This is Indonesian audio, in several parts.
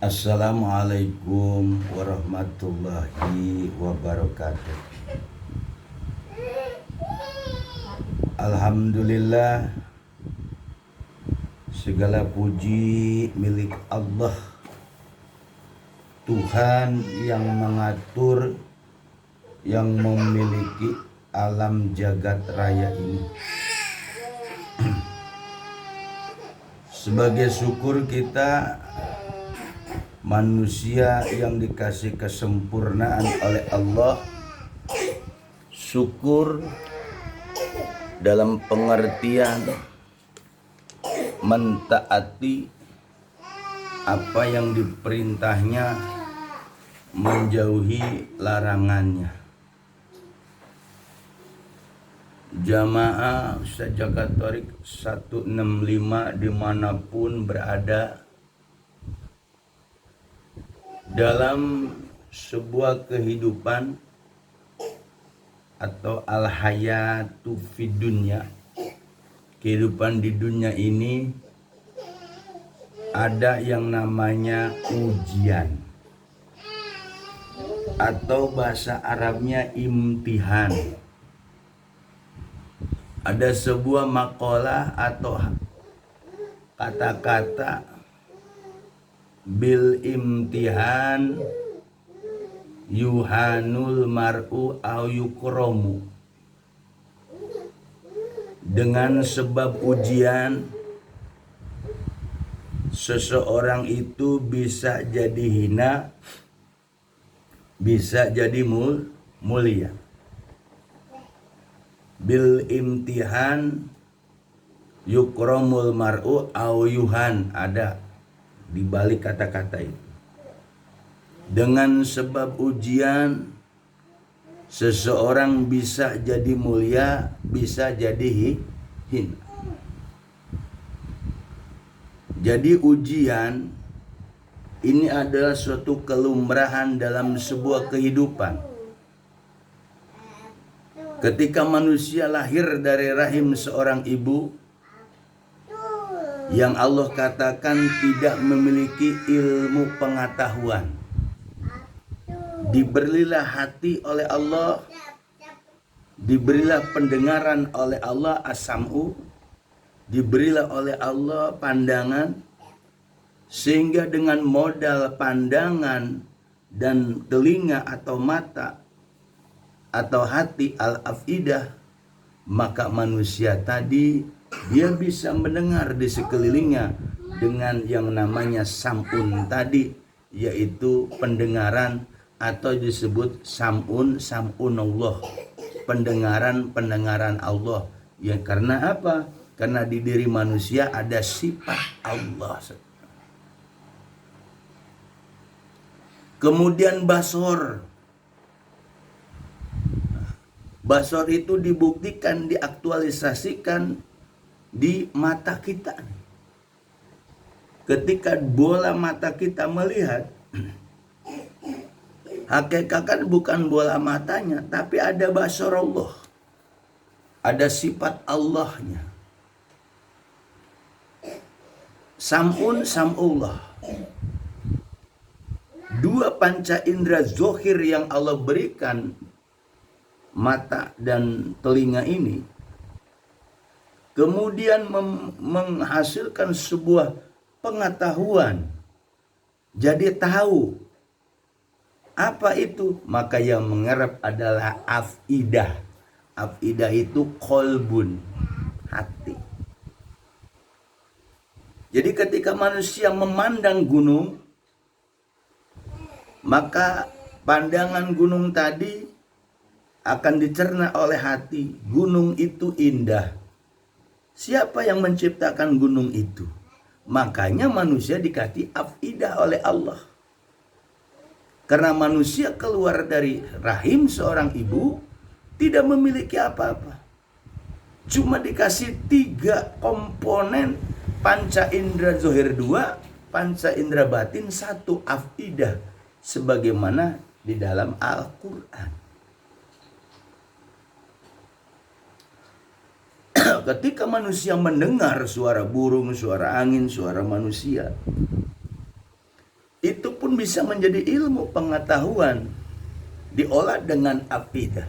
Assalamualaikum warahmatullahi wabarakatuh. Alhamdulillah, segala puji milik Allah, Tuhan yang mengatur, yang memiliki alam jagat raya ini. Sebagai syukur kita manusia yang dikasih kesempurnaan oleh Allah, syukur dalam pengertian mentaati apa yang diperintahnya, menjauhi larangannya. Jamaah Ustaz Zakat Thoriq 165 dimanapun berada, dalam sebuah kehidupan atau al-hayatu fid dunya, kehidupan di dunia ini ada yang namanya ujian, atau bahasa Arabnya imtihan. Ada sebuah makalah atau kata-kata, bil imtihan yuhanul mar'u au yukromu. Dengan sebab ujian, seseorang itu bisa jadi hina, bisa jadi mulia. Bil imtihan yukromul mar'u au yuhan, ada di balik kata-kata itu. Dengan sebab ujian, seseorang bisa jadi mulia, bisa jadi hina. Jadi ujian ini adalah suatu kelumrahan dalam sebuah kehidupan. Ketika manusia lahir dari rahim seorang ibu, yang Allah katakan tidak memiliki ilmu pengetahuan, diberilah hati oleh Allah, diberilah pendengaran oleh Allah as-sam'u, diberilah oleh Allah pandangan, sehingga dengan modal pandangan dan telinga atau mata atau hati al-afidah, maka manusia tadi dia bisa mendengar di sekelilingnya dengan yang namanya sam'un tadi, yaitu pendengaran, atau disebut sam'un Allah, pendengaran Allah. Ya, karena apa? Karena di diri manusia ada sifat Allah. Kemudian basor itu dibuktikan, diaktualisasikan di mata kita. Ketika bola mata kita melihat, hakikatnya bukan bola matanya, tapi ada basor Allah, ada sifat Allahnya. Sam'ullah, dua panca indera zohir yang Allah berikan, mata dan telinga ini, kemudian menghasilkan sebuah pengetahuan. Jadi tahu apa itu, maka yang mengerap adalah afidah. Afidah itu kolbun, hati. Jadi ketika manusia memandang gunung, maka pandangan gunung tadi akan dicerna oleh hati. Gunung itu indah. Siapa yang menciptakan gunung itu? Makanya manusia dikasih afidah oleh Allah. Karena manusia keluar dari rahim seorang ibu tidak memiliki apa-apa, cuma dikasih 3 komponen, panca indera zohir 2, panca indera batin 1, afidah, sebagaimana di dalam Al-Quran. Ketika manusia mendengar suara burung, suara angin, suara manusia, itu pun bisa menjadi ilmu pengetahuan, diolah dengan aqidah.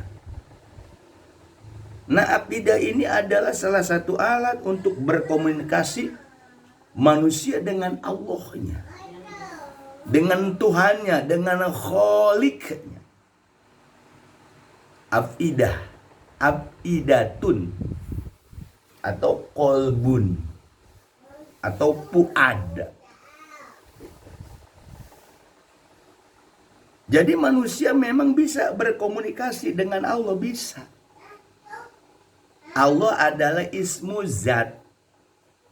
Nah, aqidah ini adalah salah satu alat untuk berkomunikasi manusia dengan Allahnya, dengan Tuhannya, dengan Kholiknya. Afidah, afidatun, atau kolbun, atau puad. Jadi manusia memang bisa berkomunikasi dengan Allah, bisa. Allah adalah ismu zat.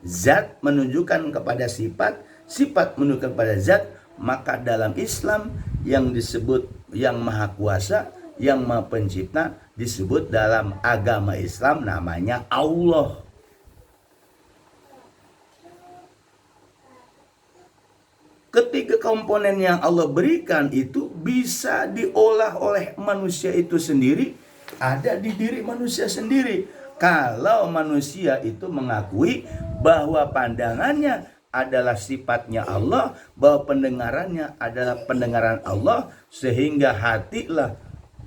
Zat menunjukkan kepada sifat, sifat menunjukkan kepada zat. Maka dalam Islam yang disebut yang maha kuasa, yang maha pencipta, disebut dalam agama Islam namanya Allah. Ketiga komponen yang Allah berikan itu bisa diolah oleh manusia itu sendiri, ada di diri manusia sendiri. Kalau manusia itu mengakui bahwa pandangannya adalah sifatnya Allah, bahwa pendengarannya adalah pendengaran Allah, sehingga hatilah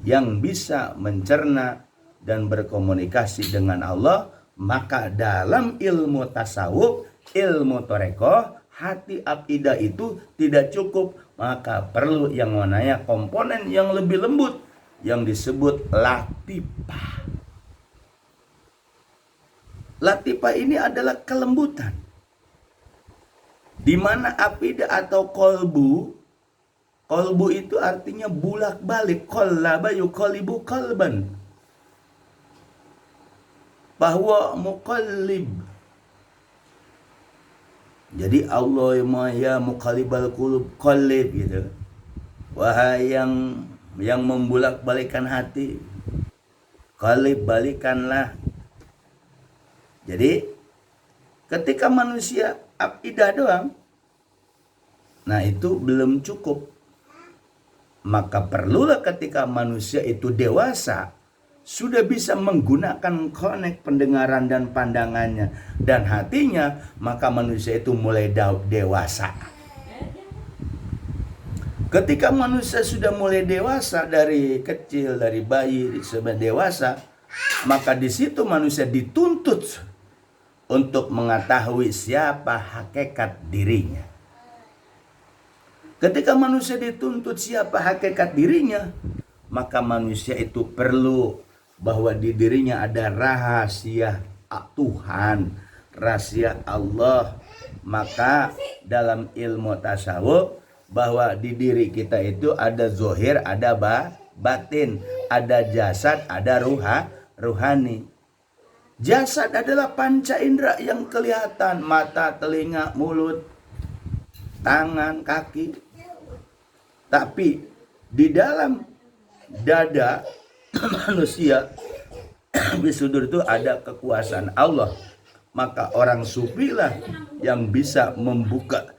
yang bisa mencerna dan berkomunikasi dengan Allah, maka dalam ilmu tasawuf, ilmu torekoh, hati aqidah itu tidak cukup, maka perlu yang namanya komponen yang lebih lembut yang disebut latifah. Latifah ini adalah kelembutan, di mana aqidah atau kolbu itu artinya bulak-balik, qallaba yuqallibu qalban, bahwa muqallib. Jadi Allah ya muqallibal qulub, qallib gitu. Wahai yang membulak-balikan hati, qallib, balikanlah. Jadi ketika manusia aqidah doang, nah itu belum cukup. Maka perlulah ketika manusia itu dewasa, sudah bisa menggunakan konek pendengaran dan pandangannya dan hatinya, maka manusia itu mulai dewasa. Ketika manusia sudah mulai dewasa, dari kecil, dari bayi sampai dewasa, maka di situ manusia dituntut untuk mengetahui siapa hakikat dirinya. Ketika manusia dituntut siapa hakikat dirinya, maka manusia itu perlu bahwa di dirinya ada rahasia Tuhan, rahasia Allah. Maka dalam ilmu tasawuf, bahwa di diri kita itu ada zohir, ada batin, ada jasad, ada ruhani. Jasad adalah panca indera yang kelihatan, mata, telinga, mulut, tangan, kaki. Tapi di dalam dada manusia, di sudut itu ada kekuasaan Allah. Maka orang sufilah yang bisa membuka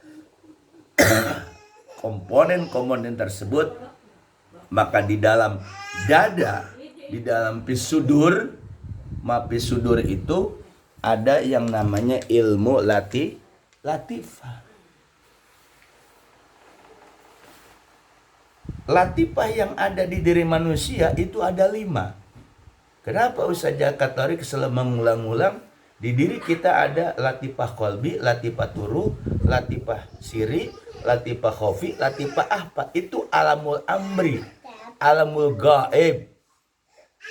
komponen-komponen tersebut. Maka di dalam dada, di dalam pisudur, pisudur itu ada yang namanya ilmu latifah. Latifah yang ada di diri manusia itu ada 5. Kenapa Ustaz Jaka Tarik selalu mengulang-ulang? Di diri kita ada latifah qalbi, latifah turu, latifah siri, latifah khofi, latifah ahpa. Itu alamul amri, alamul gaib,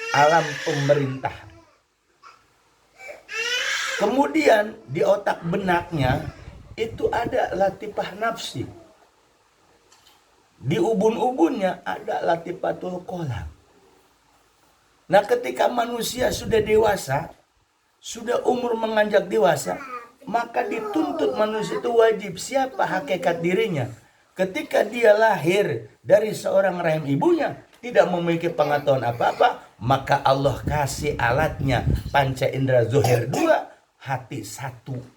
alam pemerintah. Kemudian di otak benaknya itu ada latifah nafsi. Di ubun-ubunnya ada latifatul qalam. Nah, ketika manusia sudah dewasa, sudah umur menganjak dewasa, maka dituntut manusia itu wajib siapa hakikat dirinya. Ketika dia lahir dari seorang rahim ibunya, tidak memiliki pengetahuan apa-apa, maka Allah kasih alatnya, panca indera zohir 2, hati 1.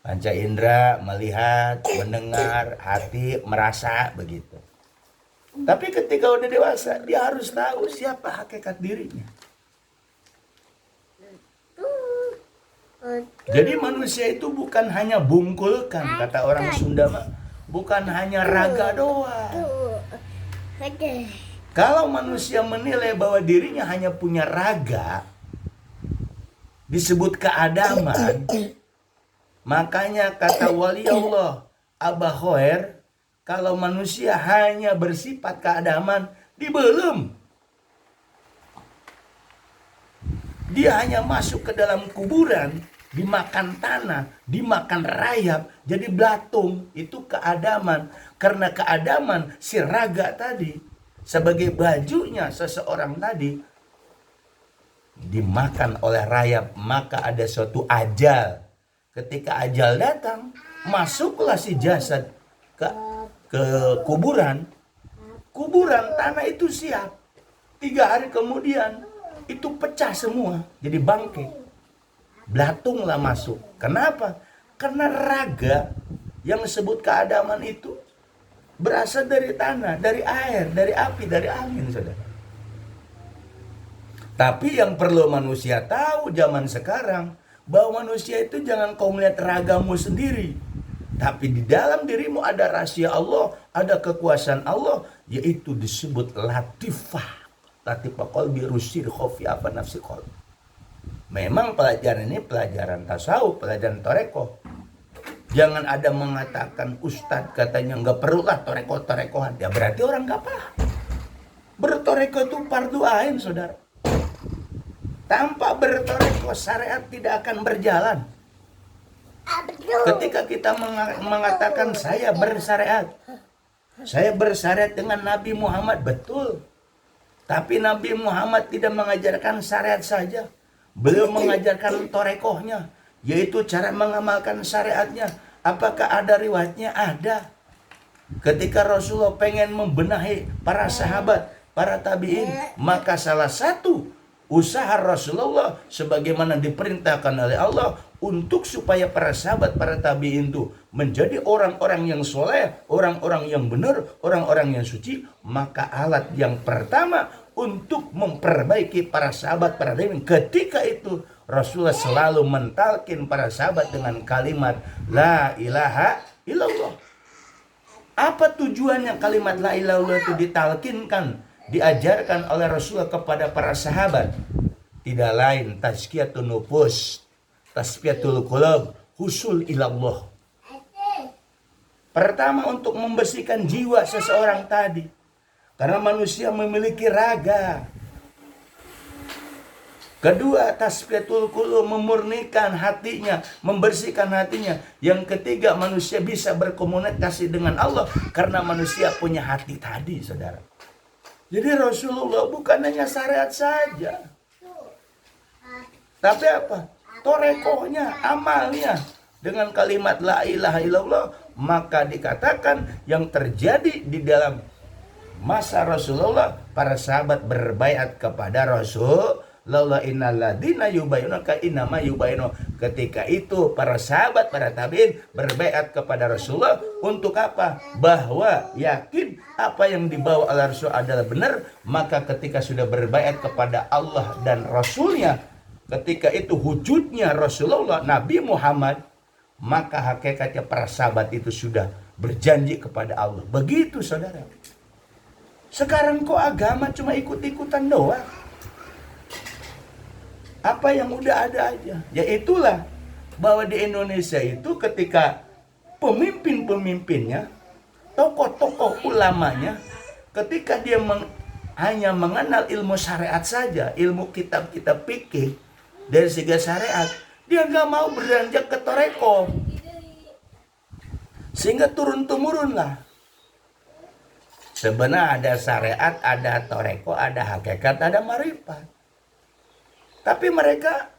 Panca indera melihat, mendengar, hati merasa, begitu. Tapi ketika udah dewasa, dia harus tahu siapa hakikat dirinya. Jadi manusia itu bukan hanya bungkulkan, kata orang Sunda mah, bukan hanya raga doang. Kalau manusia menilai bahwa dirinya hanya punya raga, disebut keadaman. Makanya kata wali Allah Abah Khoer, kalau manusia hanya bersifat keadaman, dibelum. Dia hanya masuk ke dalam kuburan, dimakan tanah, dimakan rayap, jadi belatung. Itu keadaman. Karena keadaman si raga tadi, sebagai bajunya seseorang tadi, dimakan oleh rayap, maka ada suatu ajal. Ketika ajal datang, masuklah si jasad ke kuburan. Kuburan tanah itu siap. 3 hari kemudian itu pecah semua, jadi bangkai. Belatunglah masuk. Kenapa? Karena raga yang disebut keadaman itu berasal dari tanah, dari air, dari api, dari angin, saudara. Tapi yang perlu manusia tahu zaman sekarang, bahwa manusia itu jangan kau melihat ragamu sendiri, tapi di dalam dirimu ada rahasia Allah, ada kekuasaan Allah, yaitu disebut latifah. Latifah qalbi rusir khofi apa nafsi qalbi. Memang pelajaran ini pelajaran tasawuf, pelajaran toreko. Jangan ada mengatakan ustadz katanya nggak perlulah toreko-torekohan. Ya berarti orang nggak paham. Bertoreko itu fardu ain, saudara. Tanpa bertoreko syariat tidak akan berjalan. Ketika kita mengatakan saya bersyariat dengan Nabi Muhammad, betul. Tapi Nabi Muhammad tidak mengajarkan syariat saja. Beliau mengajarkan torekohnya, yaitu cara mengamalkan syariatnya. Apakah ada riwayatnya? Ada. Ketika Rasulullah pengen membenahi para sahabat, para tabi'in, maka salah satu usaha Rasulullah sebagaimana diperintahkan oleh Allah untuk supaya para sahabat, para tabi'in itu menjadi orang-orang yang soleh, orang-orang yang benar, orang-orang yang suci, maka alat yang pertama untuk memperbaiki para sahabat, para tabi'in, ketika itu Rasulullah selalu mentalkin para sahabat dengan kalimat La ilaha illallah. Apa tujuannya kalimat La ilaha illallah itu ditalkinkan, diajarkan oleh Rasulullah kepada para sahabat? Tidak lain tazkiyatun nufus, tasfiyatul qulub, husul ilallah. Pertama untuk membersihkan jiwa seseorang tadi, karena manusia memiliki raga. Kedua, tasfiyatul qulub, memurnikan hatinya, membersihkan hatinya. Yang ketiga, manusia bisa berkomunikasi dengan Allah karena manusia punya hati tadi, saudara. Jadi Rasulullah bukan hanya syariat saja, tapi apa? Torekohnya, amalnya. Dengan kalimat La ilaha illallah, maka dikatakan yang terjadi di dalam masa Rasulullah, para sahabat berbaiat kepada Rasulullah, innalladzina yubayyunaka innama yubayyinu. Ketika itu para sahabat, para tabi'in berbaiat kepada Rasulullah untuk apa? Bahwa yakin apa yang dibawa oleh Rasul adalah benar. Maka ketika sudah berbaiat kepada Allah dan Rasulnya, ketika itu wujudnya Rasulullah Nabi Muhammad, maka hakikatnya para sahabat itu sudah berjanji kepada Allah. Begitu, saudara. Sekarang kok agama cuma ikut-ikutan doang? Apa yang udah ada aja. Ya itulah bahwa di Indonesia itu ketika pemimpin-pemimpinnya, tokoh-tokoh ulamanya, ketika dia hanya mengenal ilmu syariat saja, ilmu kitab-kitab fikih dari segi syariat, dia nggak mau beranjak ke toreko, sehingga turun-temurun lah. Sebenarnya ada syariat, ada toreko, ada hakikat, ada marifat. Tapi mereka,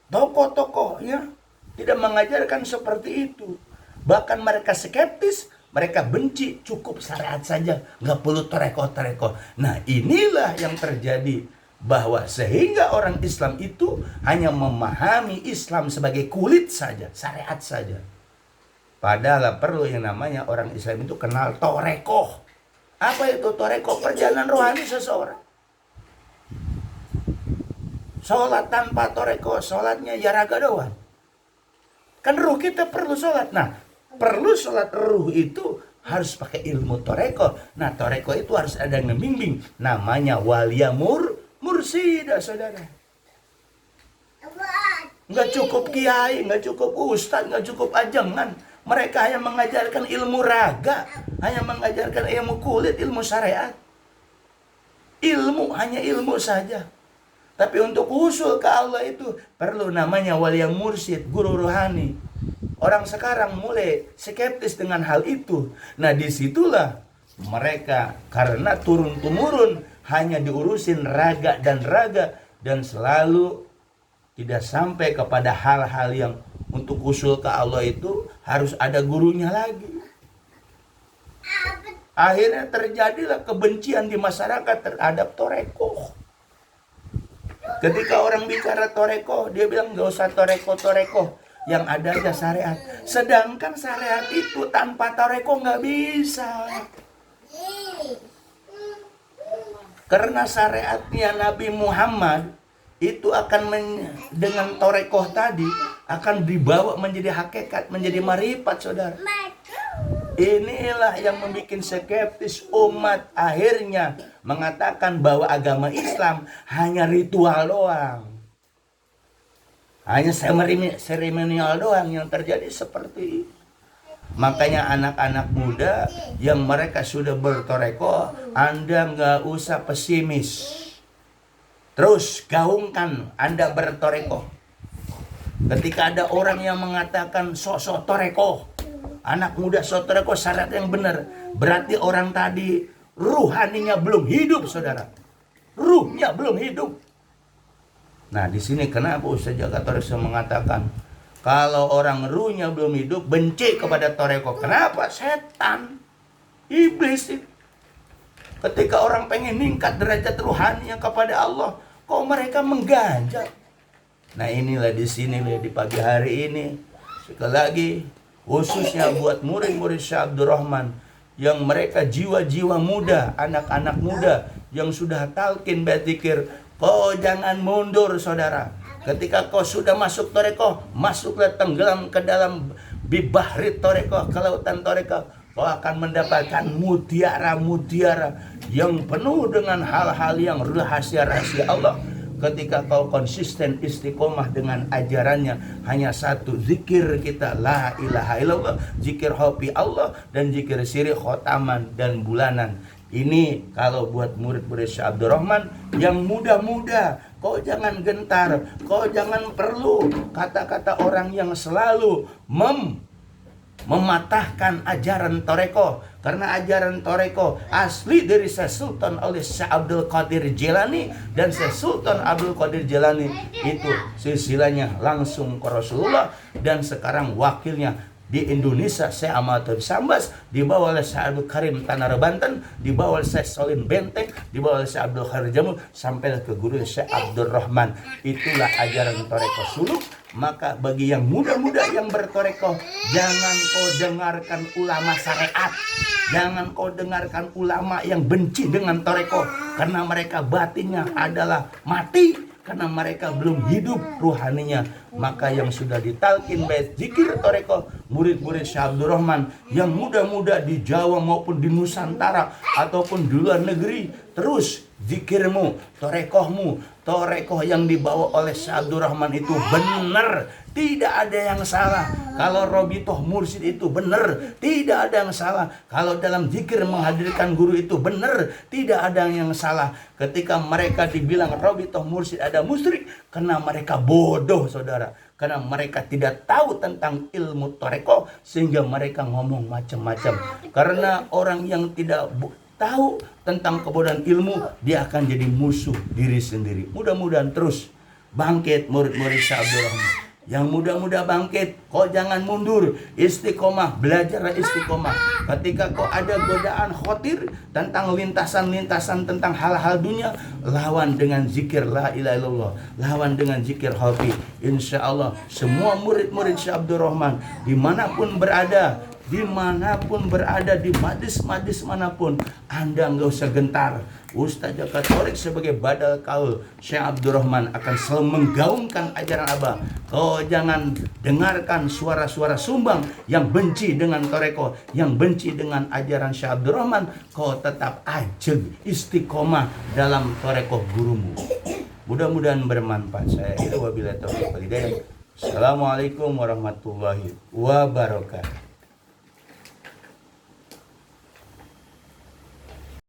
tokoh-tokohnya tidak mengajarkan seperti itu. Bahkan mereka skeptis, mereka benci, cukup syariat saja, nggak perlu toreko-toreko. Nah inilah yang terjadi, bahwa sehingga orang Islam itu hanya memahami Islam sebagai kulit saja, syariat saja. Padahal perlu yang namanya orang Islam itu kenal torekoh. Apa itu torekoh? Perjalanan rohani seseorang. Sholat tanpa torekoh, sholatnya ya raga doang. Kan ruh kita perlu sholat. Nah, perlu sholat ruh itu harus pakai ilmu toreko. Nah, toreko itu harus ada yang membimbing. Namanya walia mursida, saudara. Nggak cukup kiai, nggak cukup ustadz, nggak cukup ajengan. Mereka hanya mengajarkan ilmu raga, hanya mengajarkan ilmu kulit, ilmu syariat. Ilmu, hanya ilmu saja. Tapi untuk usul ke Allah itu perlu namanya wali yang mursyid, guru rohani. Orang sekarang mulai skeptis dengan hal itu. Nah, disitulah mereka karena turun-temurun hanya diurusin raga dan selalu tidak sampai kepada hal-hal yang untuk usul ke Allah itu harus ada gurunya lagi. Akhirnya terjadilah kebencian di masyarakat terhadap toreko. Ketika orang bicara toreko, dia bilang gak usah toreko, yang ada aja syariat. Sedangkan syariat itu tanpa toreko gak bisa. Karena syariatnya Nabi Muhammad itu akan dengan torekoh tadi akan dibawa menjadi hakikat, menjadi marifat, saudara. Inilah yang membuat skeptis umat akhirnya mengatakan bahwa agama Islam hanya ritual doang. Hanya seremonial doang yang terjadi seperti itu. Makanya anak-anak muda yang mereka sudah bertoreko, Anda nggak usah pesimis. Terus gaungkan Anda bertoreko. Ketika ada orang yang mengatakan sok-sok toreko, anak muda sok toreko syarat yang benar, berarti orang tadi ruhaninya belum hidup, saudara. Ruhnya belum hidup. Nah, di sini kenapa Ustaz Jaka Toreko mengatakan kalau orang ruhnya belum hidup benci kepada toreko? Kenapa? Setan, iblis itu. Ketika orang pengen meningkat derajat ruhaninya kepada Allah, kok mereka mengganjal? Nah, inilah di sini di pagi hari ini sekali lagi khususnya buat murid-murid Syekh Abdul Rahman yang mereka jiwa-jiwa muda, anak-anak muda yang sudah talqin berzikir, kau jangan mundur, saudara. Ketika kau sudah masuk toreko, masuklah tenggelam ke dalam bibahri toreko, ke lautan toreko. Kau akan mendapatkan mutiara-mutiara yang penuh dengan hal-hal yang rahasia-rahasia Allah. Ketika kau konsisten istiqomah dengan ajarannya, hanya satu zikir kita, la ilaha illallah, zikir hobi Allah, dan zikir siri khotaman dan bulanan. Ini kalau buat murid-murid Syekh Abdul Rahman yang muda-muda, kau jangan gentar, kau jangan perlu kata-kata orang yang selalu mematahkan ajaran toreko. Karena ajaran toreko asli dari Syekh Sultan oleh Syekh Abdul Qadir Jilani, dan Syekh Sultan Abdul Qadir Jilani itu silsilahnya langsung ke Rasulullah, dan sekarang wakilnya di Indonesia Syekh Ahmad Sambas, dibawa oleh Syekh Abdul Karim Tanara Banten, dibawa oleh Syekh Solim Benteng, dibawa oleh Syekh Abdul Khair Jamul, sampai ke guru Syekh Abdul Rahman. Itulah ajaran toreko suluk. Maka bagi yang muda-muda yang bertoreko, jangan kau dengarkan ulama syariat, jangan kau dengarkan ulama yang benci dengan toreko, karena mereka batinnya adalah mati, karena mereka belum hidup ruhaninya. Maka yang sudah ditalkin baik zikir toreko, murid-murid Syekh Abdul Rahman yang muda-muda di Jawa maupun di Nusantara ataupun di luar negeri, terus zikirmu, torekoh yang dibawa oleh Syekh Abdul Rahman itu benar, tidak ada yang salah. Kalau Robitoh Mursyid itu benar, tidak ada yang salah. Kalau dalam zikir menghadirkan guru itu benar, tidak ada yang salah. Ketika mereka dibilang Robitoh Mursyid ada musyrik, karena mereka bodoh, saudara. Karena mereka tidak tahu tentang ilmu toreko, sehingga mereka ngomong macam-macam. Karena orang yang tidak tahu tentang kebodohan ilmu, dia akan jadi musuh diri sendiri. Mudah-mudahan terus bangkit murid-murid Syekh Abdul Rahman. Yang muda-muda bangkit, kau jangan mundur, istiqomah, belajar istiqomah. Ketika kau ada godaan khotir tentang lintasan-lintasan tentang hal-hal dunia, lawan dengan zikir la ilaha illallah, lawan dengan zikir hobi. Insya Allah semua murid-murid Syekh Abdul Rahman dimanapun berada, dimanapun berada, di majlis-majlis manapun, Anda nggak usah gentar. Ustaz Jaka Torik sebagai badal kaul Syekh Abdurrahman akan selalu menggaungkan ajaran Abah. Kau jangan dengarkan suara-suara sumbang yang benci dengan toreko, yang benci dengan ajaran Syekh Abdurrahman. Kau tetap ajeg istiqomah dalam toreko gurumu. Mudah-mudahan bermanfaat. Saya wabillahi taufiq wal hidayah. Assalamualaikum warahmatullahi wabarakatuh.